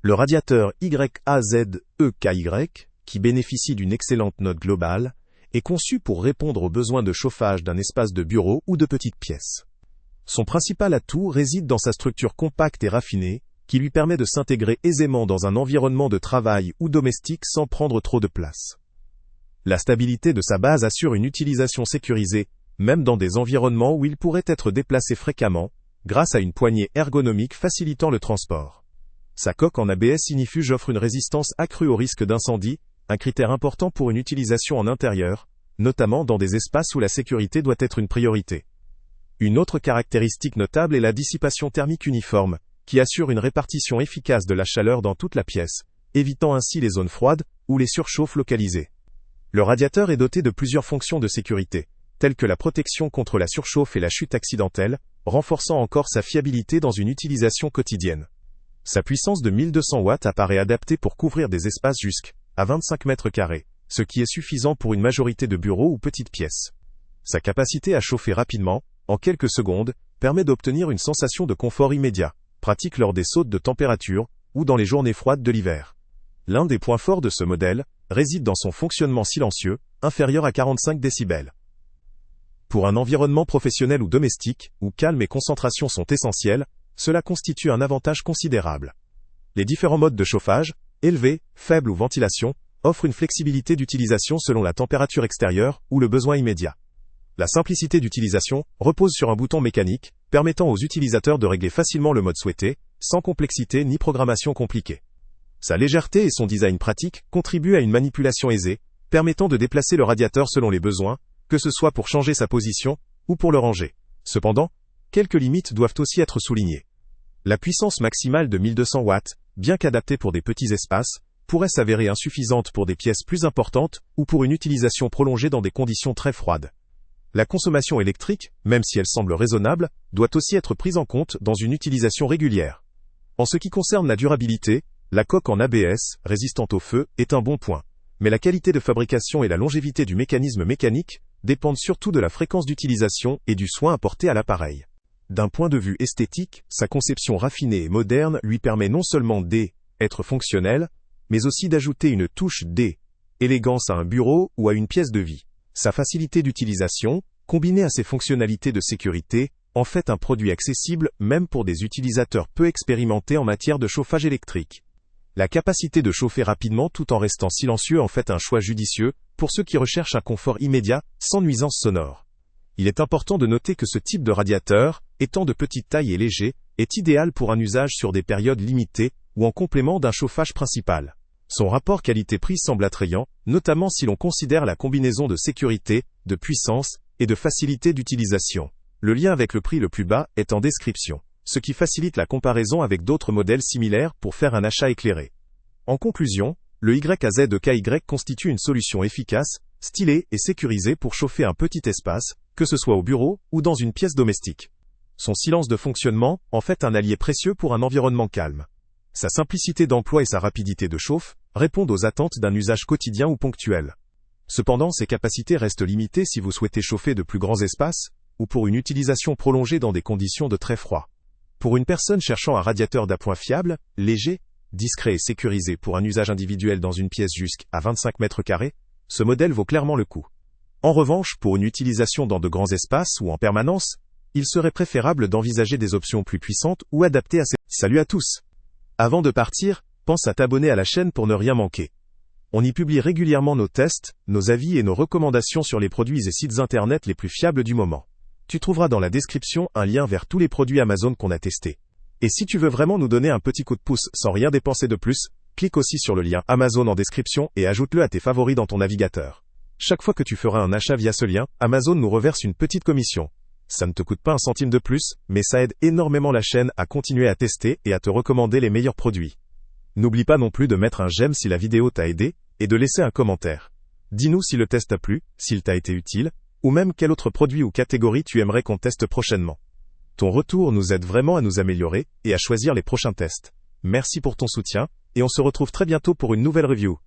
Le radiateur YAZEKY, qui bénéficie d'une excellente note globale, est conçu pour répondre aux besoins de chauffage d'un espace de bureau ou de petites pièces. Son principal atout réside dans sa structure compacte et raffinée, qui lui permet de s'intégrer aisément dans un environnement de travail ou domestique sans prendre trop de place. La stabilité de sa base assure une utilisation sécurisée, même dans des environnements où il pourrait être déplacé fréquemment, grâce à une poignée ergonomique facilitant le transport. Sa coque en ABS ignifuge offre une résistance accrue au risque d'incendie, un critère important pour une utilisation en intérieur, notamment dans des espaces où la sécurité doit être une priorité. Une autre caractéristique notable est la dissipation thermique uniforme, qui assure une répartition efficace de la chaleur dans toute la pièce, évitant ainsi les zones froides ou les surchauffes localisées. Le radiateur est doté de plusieurs fonctions de sécurité, telles que la protection contre la surchauffe et la chute accidentelle, renforçant encore sa fiabilité dans une utilisation quotidienne. Sa puissance de 1200 watts apparaît adaptée pour couvrir des espaces jusqu'à 25 mètres carrés, ce qui est suffisant pour une majorité de bureaux ou petites pièces. Sa capacité à chauffer rapidement, en quelques secondes, permet d'obtenir une sensation de confort immédiat, pratique lors des sautes de température ou dans les journées froides de l'hiver. L'un des points forts de ce modèle réside dans son fonctionnement silencieux, inférieur à 45 décibels. Pour un environnement professionnel ou domestique, où calme et concentration sont essentiels, cela constitue un avantage considérable. Les différents modes de chauffage, élevé, faible ou ventilation, offrent une flexibilité d'utilisation selon la température extérieure ou le besoin immédiat. La simplicité d'utilisation repose sur un bouton mécanique, permettant aux utilisateurs de régler facilement le mode souhaité, sans complexité ni programmation compliquée. Sa légèreté et son design pratique contribuent à une manipulation aisée, permettant de déplacer le radiateur selon les besoins, que ce soit pour changer sa position ou pour le ranger. Cependant, quelques limites doivent aussi être soulignées. La puissance maximale de 1200 watts, bien qu'adaptée pour des petits espaces, pourrait s'avérer insuffisante pour des pièces plus importantes ou pour une utilisation prolongée dans des conditions très froides. La consommation électrique, même si elle semble raisonnable, doit aussi être prise en compte dans une utilisation régulière. En ce qui concerne la durabilité, la coque en ABS, résistante au feu, est un bon point. Mais la qualité de fabrication et la longévité du mécanisme mécanique dépendent surtout de la fréquence d'utilisation et du soin apporté à l'appareil. D'un point de vue esthétique, sa conception raffinée et moderne lui permet non seulement d'être fonctionnel, mais aussi d'ajouter une touche d'élégance à un bureau ou à une pièce de vie. Sa facilité d'utilisation, combinée à ses fonctionnalités de sécurité, en fait un produit accessible même pour des utilisateurs peu expérimentés en matière de chauffage électrique. La capacité de chauffer rapidement tout en restant silencieux en fait un choix judicieux pour ceux qui recherchent un confort immédiat, sans nuisance sonore. Il est important de noter que ce type de radiateur, étant de petite taille et léger, est idéal pour un usage sur des périodes limitées ou en complément d'un chauffage principal. Son rapport qualité-prix semble attrayant, notamment si l'on considère la combinaison de sécurité, de puissance et de facilité d'utilisation. Le lien avec le prix le plus bas est en description, ce qui facilite la comparaison avec d'autres modèles similaires pour faire un achat éclairé. En conclusion, le YAZEKY constitue une solution efficace, stylée et sécurisée pour chauffer un petit espace, que ce soit au bureau ou dans une pièce domestique. Son silence de fonctionnement en fait un allié précieux pour un environnement calme. Sa simplicité d'emploi et sa rapidité de chauffe répondent aux attentes d'un usage quotidien ou ponctuel. Cependant, ses capacités restent limitées si vous souhaitez chauffer de plus grands espaces, ou pour une utilisation prolongée dans des conditions de très froid. Pour une personne cherchant un radiateur d'appoint fiable, léger, discret et sécurisé pour un usage individuel dans une pièce jusqu'à 25 mètres carrés, ce modèle vaut clairement le coup. En revanche, pour une utilisation dans de grands espaces ou en permanence, il serait préférable d'envisager des options plus puissantes ou adaptées à ces... Salut à tous! Avant de partir, pense à t'abonner à la chaîne pour ne rien manquer. On y publie régulièrement nos tests, nos avis et nos recommandations sur les produits et sites internet les plus fiables du moment. Tu trouveras dans la description un lien vers tous les produits Amazon qu'on a testés. Et si tu veux vraiment nous donner un petit coup de pouce sans rien dépenser de plus, clique aussi sur le lien Amazon en description et ajoute-le à tes favoris dans ton navigateur. Chaque fois que tu feras un achat via ce lien, Amazon nous reverse une petite commission. Ça ne te coûte pas un centime de plus, mais ça aide énormément la chaîne à continuer à tester et à te recommander les meilleurs produits. N'oublie pas non plus de mettre un j'aime si la vidéo t'a aidé, et de laisser un commentaire. Dis-nous si le test t'a plu, s'il t'a été utile, ou même quel autre produit ou catégorie tu aimerais qu'on teste prochainement. Ton retour nous aide vraiment à nous améliorer, et à choisir les prochains tests. Merci pour ton soutien, et on se retrouve très bientôt pour une nouvelle review.